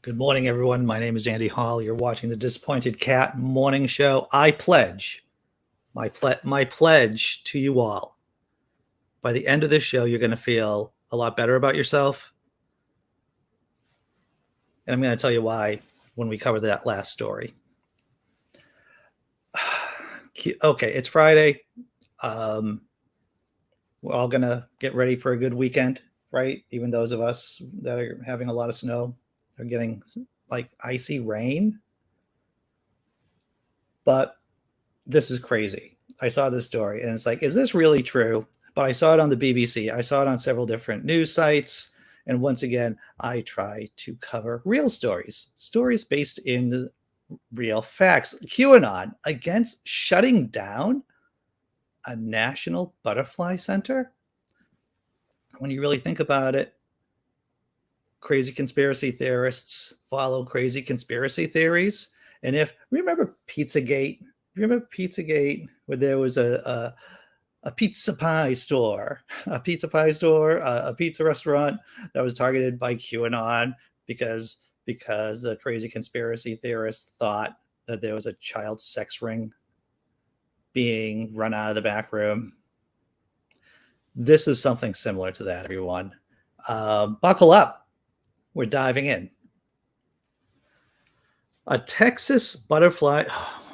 Good morning, everyone. My name is Andy Hall. You're watching the Disappointed Cat Morning Show. I pledge, my pledge to you all. By the end of this show, you're going to feel a lot better about yourself. And I'm going to tell you why when we cover that last story. Okay, it's Friday. We're all going to get ready for a good weekend, right? Even those of us that are having a lot of snow are getting like icy rain. But this is crazy. I saw this story and it's like, is this really true? But I saw it on the BBC. I saw it on several different news sites. And once again, I try to cover real stories based in real facts. QAnon against shutting down a national butterfly center. When you really think about it, crazy conspiracy theorists follow crazy conspiracy theories. And if remember Pizzagate, where there was a pizza store, a pizza restaurant that was targeted by QAnon because the crazy conspiracy theorists thought that there was a child sex ring being run out of the back room. This is something similar to that, everyone. Buckle up. We're diving in. A Texas butterfly,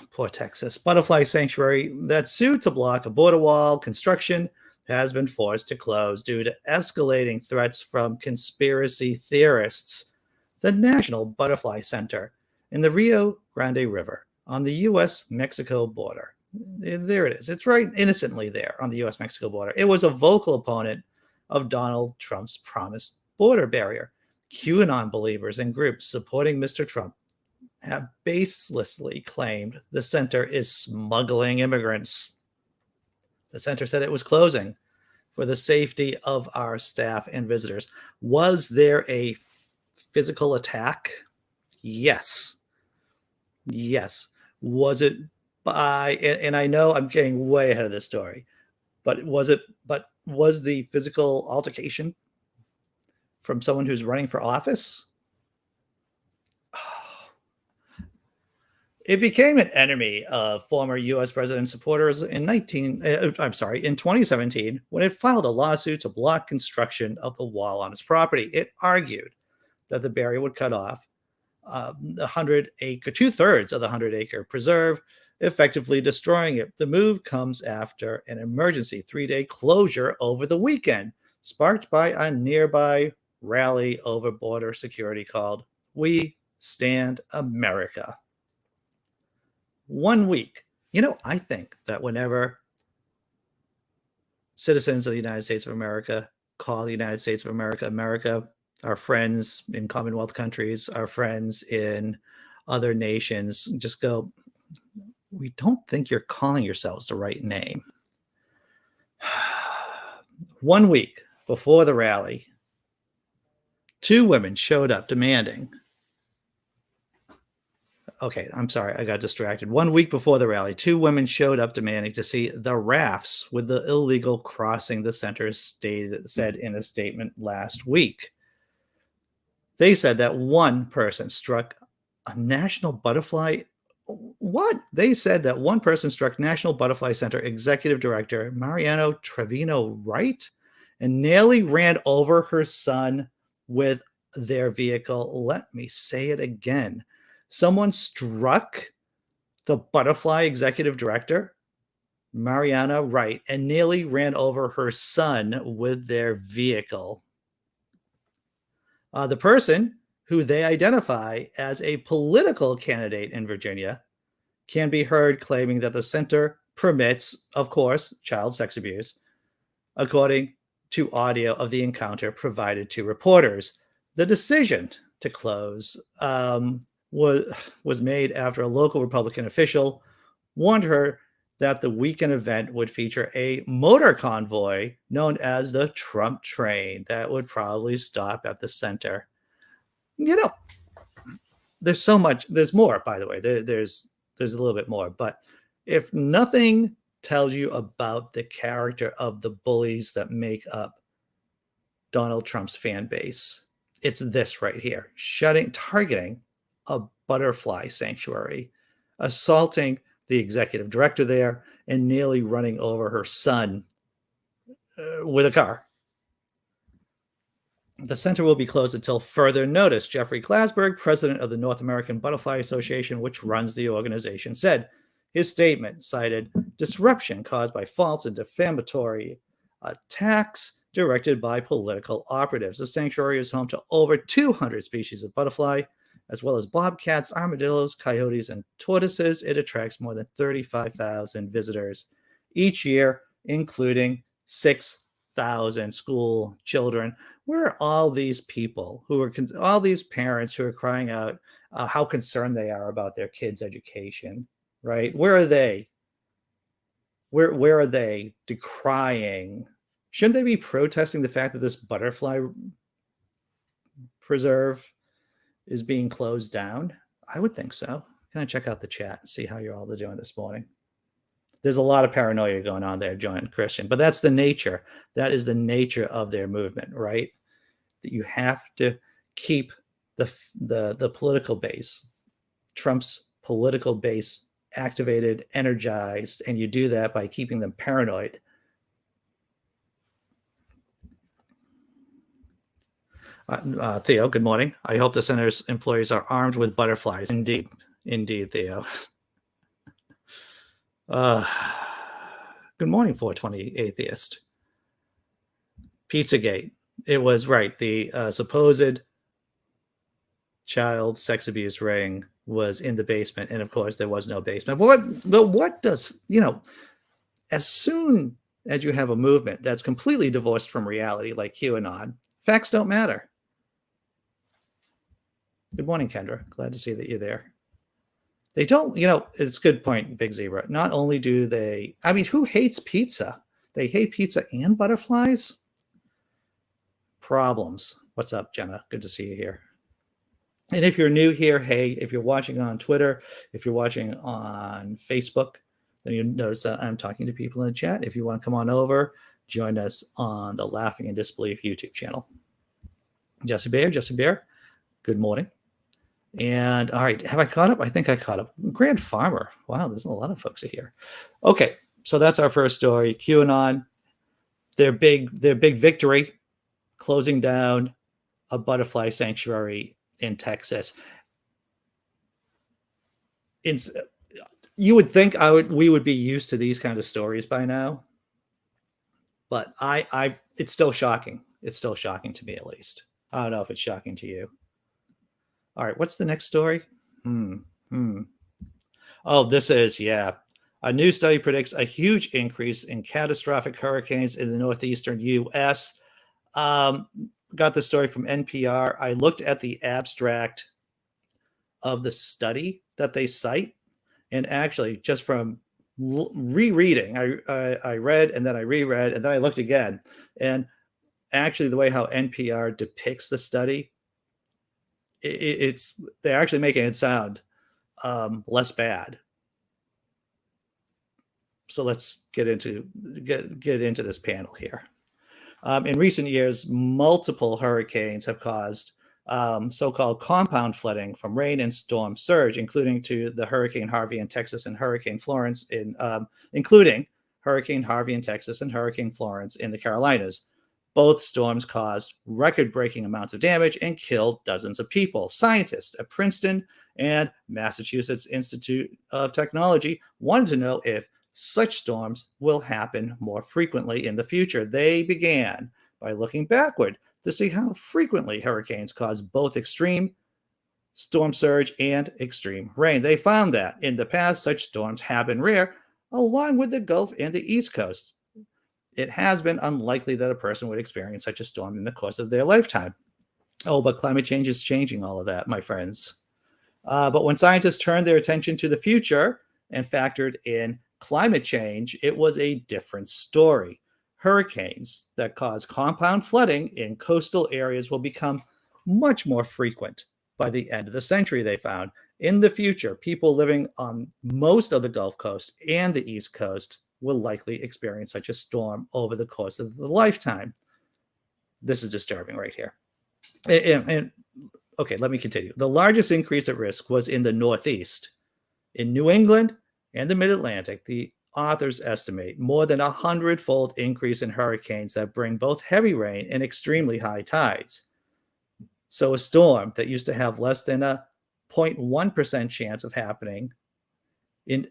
poor Texas, butterfly sanctuary that sued to block a border wall construction has been forced to close due to escalating threats from conspiracy theorists. The National Butterfly Center in the Rio Grande River on the U.S.-Mexico border. There it is. It's right innocently there on the U.S.-Mexico border. It was a vocal opponent of Donald Trump's promised border barrier. QAnon believers and groups supporting Mr. Trump have baselessly claimed the center is smuggling immigrants. The center said it was closing for the safety of our staff and visitors. Was there a physical attack? Yes. Was it by, and I know I'm getting way ahead of this story, but was the physical altercation from someone who's running for office? It became an enemy of former U.S. president supporters in 2017 when it filed a lawsuit to block construction of the wall on its property. It argued that the barrier would cut off the 100-acre, 2/3 of the 100-acre preserve, effectively destroying it. The move comes after an emergency 3-day closure over the weekend, sparked by a nearby rally over border security called We Stand America. 1 week. I think that whenever citizens of the United States of America call the United States of America, America, our friends in Commonwealth countries, our friends in other nations, just go, we don't think you're calling yourselves the right name. 1 week before the rally, 2 women showed up demanding. Okay, I'm sorry, I got distracted. 1 week before the rally, 2 women showed up demanding to see the rafts with the illegal crossing, the center said in a statement last week. They said that one person struck a National Butterfly. What? They said that one person struck National Butterfly Center Executive Director Mariano Trevino Wright and nearly ran over her son with their vehicle. Let me say it again. Someone struck the Butterfly Executive Director, Mariana Wright, and nearly ran over her son with their vehicle. The person, who they identify as a political candidate in Virginia, can be heard claiming that the center permits, of course, child sex abuse, according to audio of the encounter provided to reporters. The decision to close was made after a local Republican official warned her that the weekend event would feature a motor convoy known as the Trump train that would probably stop at the center. There's so much. There's more, by the way. There's a little bit more. But if nothing tells you about the character of the bullies that make up Donald Trump's fan base, It's this right here, targeting a butterfly sanctuary, assaulting the executive director there, and nearly running over her son with a car. The center will be closed until further notice, Jeffrey Glasberg, president of the North American Butterfly Association, which runs the organization, said. His statement cited disruption caused by false and defamatory attacks directed by political operatives. The sanctuary is home to over 200 species of butterfly, as well as bobcats, armadillos, coyotes, and tortoises. It attracts more than 35,000 visitors each year, including 6,000 school children. Where are all these people all these parents who are crying out how concerned they are about their kids' education, right? Where are they? Where are they decrying? Shouldn't they be protesting the fact that this butterfly preserve is being closed down? I would think so. Can I check out the chat and see how you're all doing this morning? There's a lot of paranoia going on there, John Christian, but that's the nature. That is the nature of their movement, right? That you have to keep the political base, Trump's political base, activated, energized, and you do that by keeping them paranoid. Theo, good morning. I hope the center's employees are armed with butterflies. Indeed, Theo. Good morning, 420 Atheist. Pizzagate. It was right. The supposed child sex abuse ring was in the basement, and of course there was no basement. But what does, as soon as you have a movement that's completely divorced from reality, like QAnon, facts don't matter. Good morning, Kendra. Glad to see that you're there. They don't, it's a good point, Big Zebra. Not only do they, who hates pizza? They hate pizza and butterflies? Problems. What's up, Jenna? Good to see you here. And if you're new here, hey, if you're watching on Twitter, if you're watching on Facebook, then you notice that I'm talking to people in the chat. If you want to come on over, join us on the Laughing in Disbelief YouTube channel. Jessi Bear, good morning. And all right, have I caught up? I think I caught up. Grand Farmer. Wow, there's a lot of folks here. Okay, so that's our first story. QAnon, their big victory, closing down a butterfly sanctuary in Texas. You would think we would be used to these kind of stories by now, but it's still shocking. It's still shocking to me, at least. I don't know if it's shocking to you. All right, what's the next story? Oh, this is, a new study predicts a huge increase in catastrophic hurricanes in the northeastern U.S. Got the story from NPR. I looked at the abstract of the study that they cite, and actually just from rereading, I read and then I reread and then I looked again, and actually the way how NPR depicts the study, they're actually making it sound less bad. So let's get into this panel here. In recent years, multiple hurricanes have caused so-called compound flooding from rain and storm surge, including to the Hurricane Harvey in Texas and Hurricane Florence including Hurricane Harvey in Texas and Hurricane Florence in the Carolinas. Both storms caused record-breaking amounts of damage and killed dozens of people. Scientists at Princeton and Massachusetts Institute of Technology wanted to know if such storms will happen more frequently in the future. They began by looking backward to see how frequently hurricanes cause both extreme storm surge and extreme rain. They found that in the past, such storms have been rare, along with the Gulf and the East Coast. It has been unlikely that a person would experience such a storm in the course of their lifetime. Oh, but climate change is changing all of that, my friends. But when scientists turned their attention to the future and factored in climate change, it was a different story. Hurricanes that cause compound flooding in coastal areas will become much more frequent by the end of the century, they found. In the future, people living on most of the Gulf Coast and the East Coast will likely experience such a storm over the course of the lifetime. This is disturbing right here. And okay, let me continue. The largest increase at risk was in the Northeast. In New England and the Mid-Atlantic, the authors estimate more than 100-fold increase in hurricanes that bring both heavy rain and extremely high tides. So a storm that used to have less than a 0.1% chance of happening in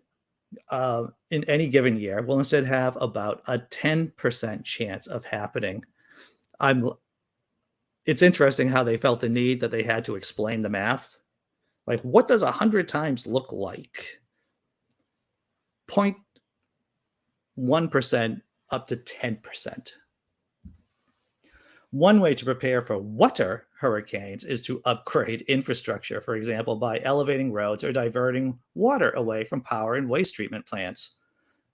any given year will instead have about a 10% chance of happening. It's interesting how they felt the need that they had to explain the math. Like, what does 100 times look like? 0.1% up to 10%. One way to prepare for water hurricanes is to upgrade infrastructure, for example, by elevating roads or diverting water away from power and waste treatment plants.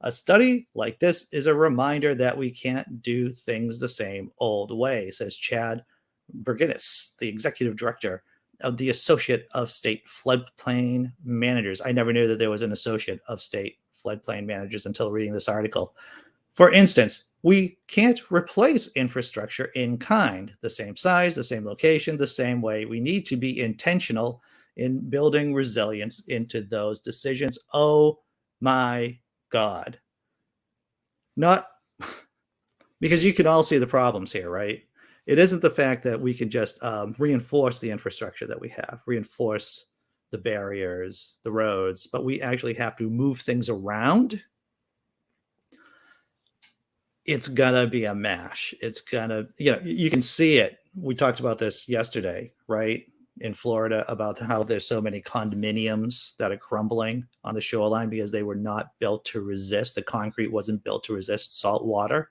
A study like this is a reminder that we can't do things the same old way, says Chad Berginis, the executive director of the Associate of State Floodplain Managers. I never knew that there was an Associate of State Floodplain Managers until reading this article. For instance, we can't replace infrastructure in kind, the same size, the same location, the same way. We need to be intentional in building resilience into those decisions. Oh my God. Not because you can all see the problems here, right? It isn't the fact that we can just reinforce the infrastructure that we have, reinforce the barriers, the roads, but we actually have to move things around. It's gonna be a mash. It's gonna, you can see it. We talked about this yesterday, right? In Florida, about how there's so many condominiums that are crumbling on the shoreline because they were not built to resist. The concrete wasn't built to resist salt water.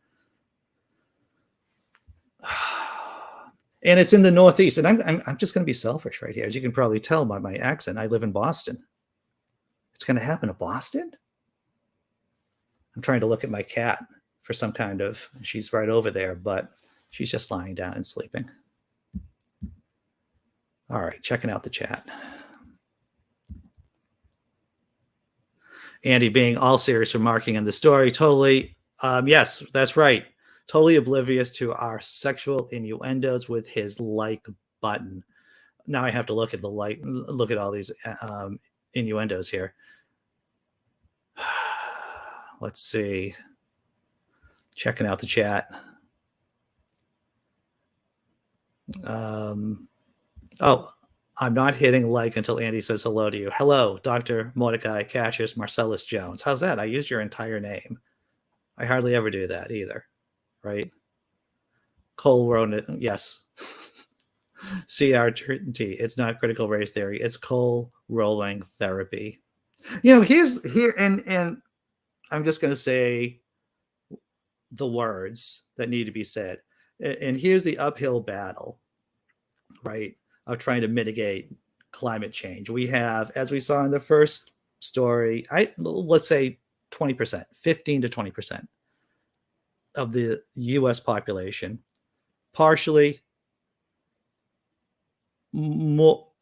And it's in the Northeast. And I'm just going to be selfish right here. As you can probably tell by my accent, I live in Boston. It's going to happen to Boston? I'm trying to look at my cat for some kind of, she's right over there, but she's just lying down and sleeping. All right, checking out the chat. Andy being all serious remarking on the story. Totally, yes, that's right. Totally oblivious to our sexual innuendos with his like button. Now I have to look at all these innuendos here. Let's see. Checking out the chat. Oh, I'm not hitting like until Andy says hello to you. Hello, Dr. Mordecai Cassius Marcellus Jones. How's that? I used your entire name. I hardly ever do that either, right? Cole Ronan, yes. CRT. It's not critical race theory. It's Cole rolling therapy. And I'm just going to say the words that need to be said. And here's the uphill battle, right, of trying to mitigate climate change. We have, as we saw in the first story, let's say 20%, 15 to 20% of the U.S. population partially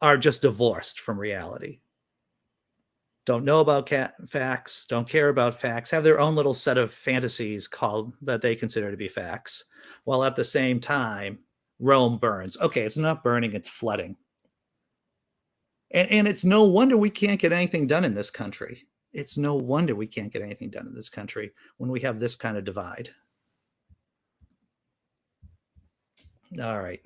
are just divorced from reality. Don't know about facts, don't care about facts, have their own little set of fantasies that they consider to be facts, while at the same time, Rome burns. Okay, it's not burning, it's flooding. And it's no wonder we can't get anything done in this country. It's no wonder we can't get anything done in this country when we have this kind of divide. All right.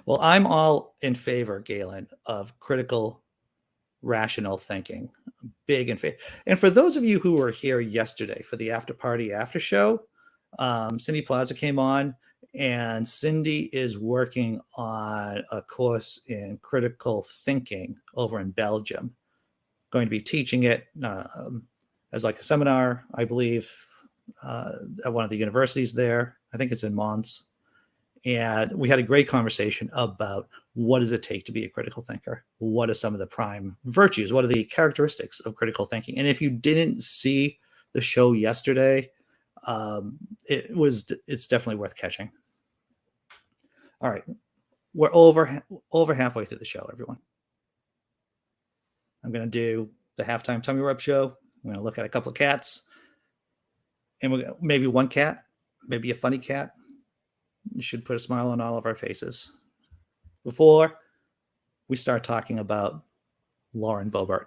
Well, I'm all in favor, Galen, of critical, rational thinking. Big in favor. And for those of you who were here yesterday for the after party after show, Cindy Plaza came on, and Cindy is working on a course in critical thinking over in Belgium. Going to be teaching it as like a seminar, I believe, at one of the universities there. I think it's in Mons. And we had a great conversation about what does it take to be a critical thinker? What are some of the prime virtues? What are the characteristics of critical thinking? And if you didn't see the show yesterday, it's definitely worth catching. All right, we're over halfway through the show, everyone. I'm going to do the halftime tummy rub show. I'm going to look at a couple of cats, and maybe one cat, maybe a funny cat. You should put a smile on all of our faces. before we start talking about Lauren Boebert.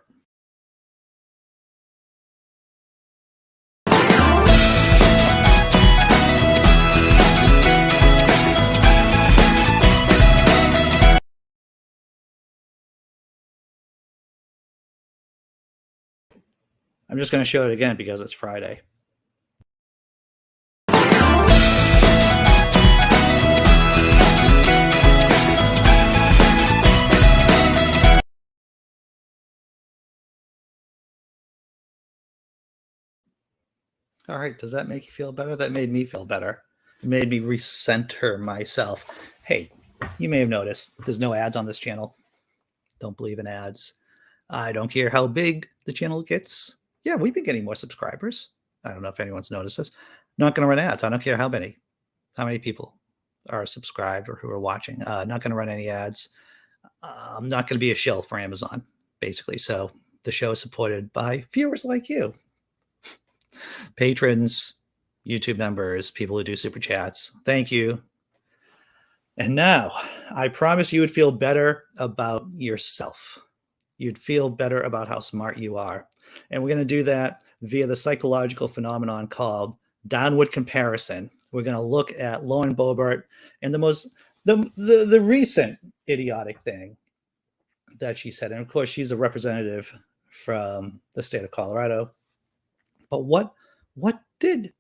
I'm just going to show it again because it's Friday. All right, does that make you feel better? That made me feel better. It made me recenter myself. Hey, you may have noticed there's no ads on this channel. Don't believe in ads. I don't care how big the channel gets. Yeah, we've been getting more subscribers. I don't know if anyone's noticed this. Not going to run ads. I don't care how many people are subscribed or who are watching. Not going to run any ads. I'm not going to be a shill for Amazon, basically. So the show is supported by viewers like you. Patrons, YouTube members, people who do super chats. Thank you. And now, I promise you would feel better about yourself. You'd feel better about how smart you are. And we're going to do that via the psychological phenomenon called downward comparison. We're going to look at Lauren Boebert and the recent idiotic thing that she said. And of course, she's a representative from the state of Colorado. But what did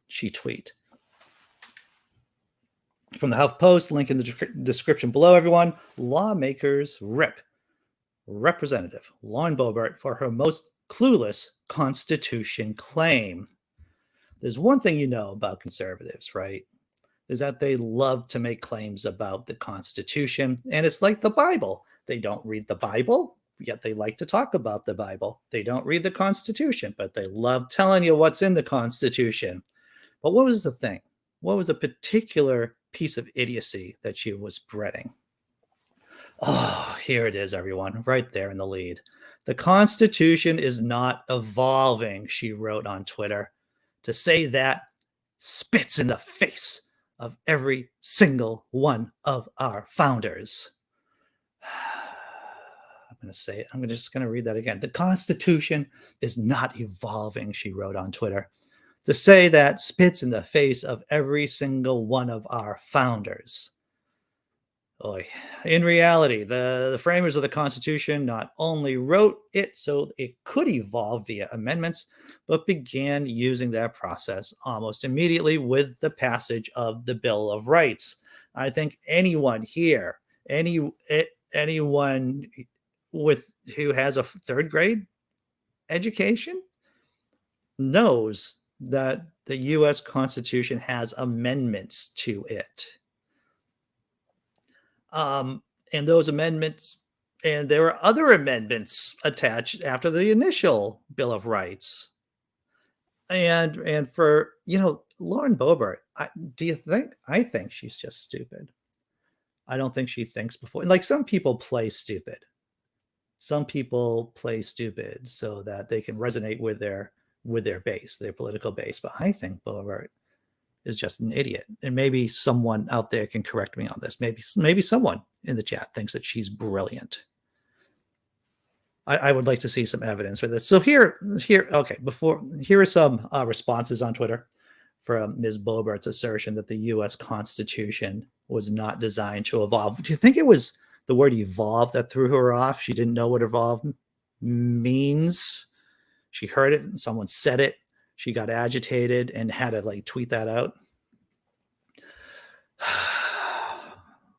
she tweet? From the HuffPost, link in the description below, everyone. Lawmakers rip Representative Lauren Boebert for her most clueless Constitution claim. There's one thing you know about conservatives, right? Is that they love to make claims about the Constitution. And it's like the Bible. They don't read the Bible, yet they like to talk about the Bible. They don't read the Constitution, but they love telling you what's in the Constitution. But what was the thing? What was a particular piece of idiocy that she was spreading? Oh, here it is, everyone, right there in the lead. The Constitution is not evolving, she wrote on Twitter. To say that spits in the face of every single one of our founders. I'm going to say it. I'm just going to read that again. The Constitution is not evolving, she wrote on Twitter. To say that spits in the face of every single one of our founders. Oy. In reality, the framers of the Constitution not only wrote it so it could evolve via amendments, but began using that process almost immediately with the passage of the Bill of Rights. I think anyone here, anyone who has a third grade education knows that the U.S. Constitution has amendments to it. And those amendments, and there are other amendments attached after the initial Bill of Rights. And for, Lauren Boebert, I think she's just stupid. I don't think she thinks before. Like, some people play stupid. Some people play stupid so that they can resonate with their base, their political base. But I think Boebert is just an idiot. And maybe someone out there can correct me on this. Maybe someone in the chat thinks that she's brilliant. I would like to see some evidence for this. So here are some responses on Twitter from Ms. Boebert's assertion that the U.S. Constitution was not designed to evolve. Do you think it was the word evolve that threw her off? She didn't know what evolve means. She heard it and someone said it. She got agitated and had to tweet that out.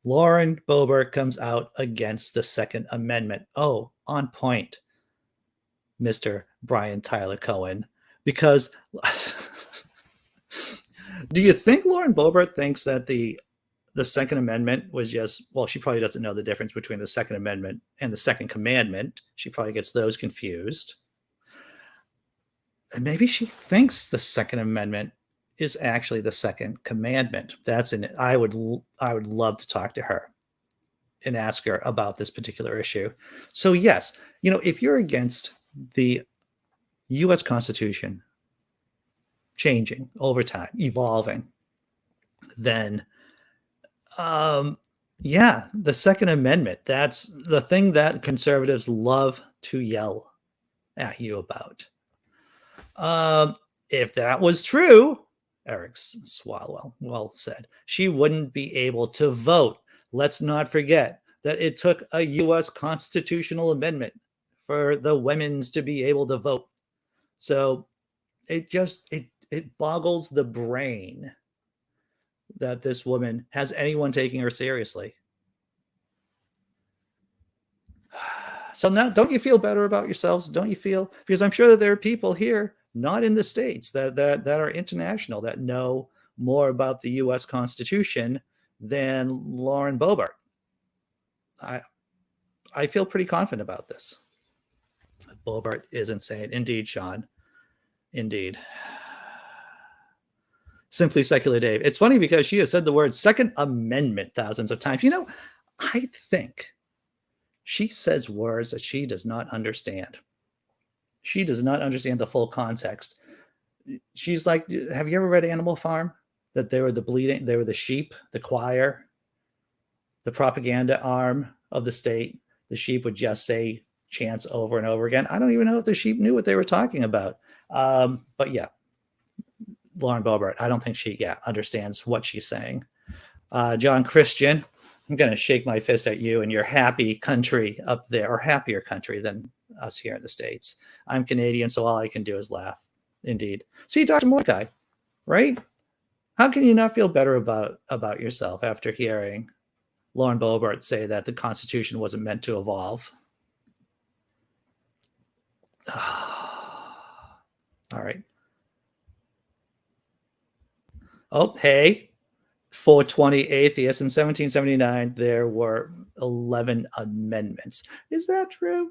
Lauren Boebert comes out against the Second Amendment. Oh, on point, Mr. Brian Tyler Cohen. Because do you think Lauren Boebert thinks that the Second Amendment was just, well, she probably doesn't know the difference between the Second Amendment and the Second Commandment. She probably gets those confused. And maybe she thinks the Second Amendment is actually the Second Commandment. That's in it. I would love to talk to her and ask her about this particular issue. So yes, if you're against the U.S. Constitution changing over time, evolving, then Yeah, the Second Amendment. That's the thing that conservatives love to yell at you about. If that was true, Eric Swalwell well said, she wouldn't be able to vote. Let's not forget that it took a U.S. constitutional amendment for the women's to be able to vote. So it boggles the brain that this woman has anyone taking her seriously. So now, don't you feel better about yourselves? Don't you feel? Because I'm sure that there are people here, not in the States, that are international, that know more about the U.S. Constitution than Lauren Boebert. I feel pretty confident about this. Boebert is insane. Indeed, Sean. Indeed. Simply Secular Dave. It's funny because she has said the word Second Amendment thousands of times. You know, I think she says words that she does not understand. She does not understand the full context. She's like, have you ever read Animal Farm? That they were the sheep, the choir, the propaganda arm of the state. The sheep would just say chants over and over again. I don't even know if the sheep knew what they were talking about. But yeah, Lauren Boebert, I don't think she understands what she's saying. John Christian, I'm going to shake my fist at you and your happy country up there, or happier country than us here in the States. I'm Canadian, so all I can do is laugh. Indeed. See, Dr. Mordecai, right? How can you not feel better about yourself after hearing Lauren Boebert say that the Constitution wasn't meant to evolve? All right. Oh, hey. 420 Atheists. In 1779, there were 11 amendments. Is that true?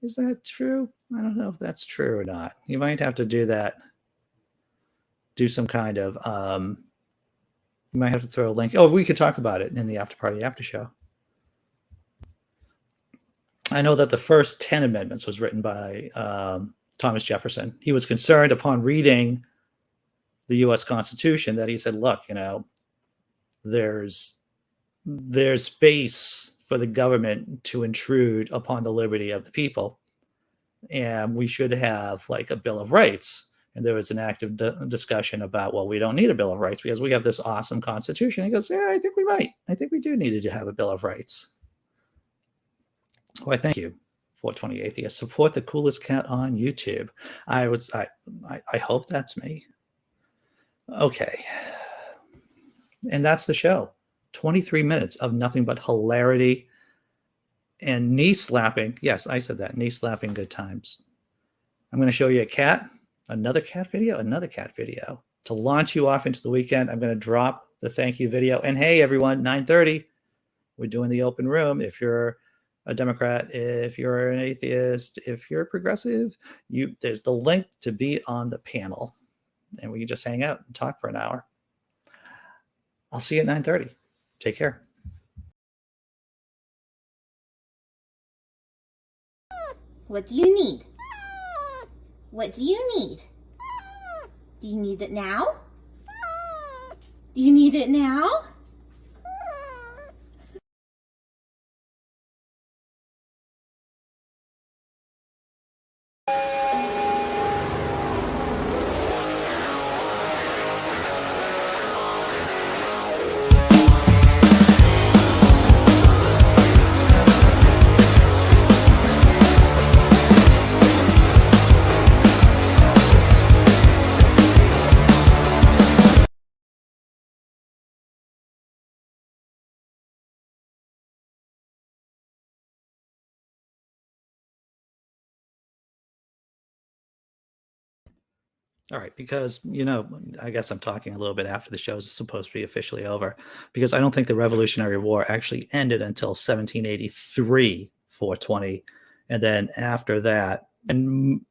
Is that true? I don't know if that's true or not. You might have to do that. Do some kind of, you might have to throw a link. Oh, we could talk about it in the after party after show. I know that the first 10 amendments was written by Thomas Jefferson. He was concerned upon reading the U.S. Constitution that he said, look, you know, there's space for the government to intrude upon the liberty of the people, and we should have like a Bill of Rights. And there was an active discussion about, well, we don't need a Bill of Rights because we have this awesome Constitution. He goes, yeah, I think we might. I think we do need to have a Bill of Rights. Why, thank you. 420 Atheist. Support the coolest cat on YouTube. I hope that's me. Okay. And that's the show. 23 minutes of nothing but hilarity and knee slapping. Yes, I said that. Knee slapping good times. I'm going to show you a cat, another cat video. To launch you off into the weekend, I'm going to drop the thank you video. And hey, everyone, 9:30, we're doing the open room. If you're a Democrat, if you're an atheist, if you're a progressive, there's the link to be on the panel. And we can just hang out and talk for an hour. I'll see you at 9:30. Take care. What do you need? What do you need? Do you need it now? Do you need it now? All right, because, you know, I guess I'm talking a little bit after the show is supposed to be officially over, because I don't think the Revolutionary War actually ended until 1783, 420. And then after that, and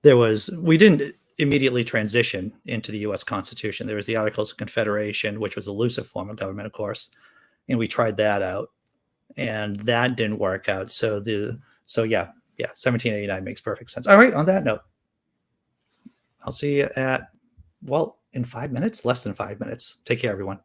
we didn't immediately transition into the U.S. Constitution. There was the Articles of Confederation, which was a looser form of government, of course. And we tried that out, and that didn't work out. So 1789 makes perfect sense. All right, on that note, I'll see you in 5 minutes, less than 5 minutes. Take care, everyone.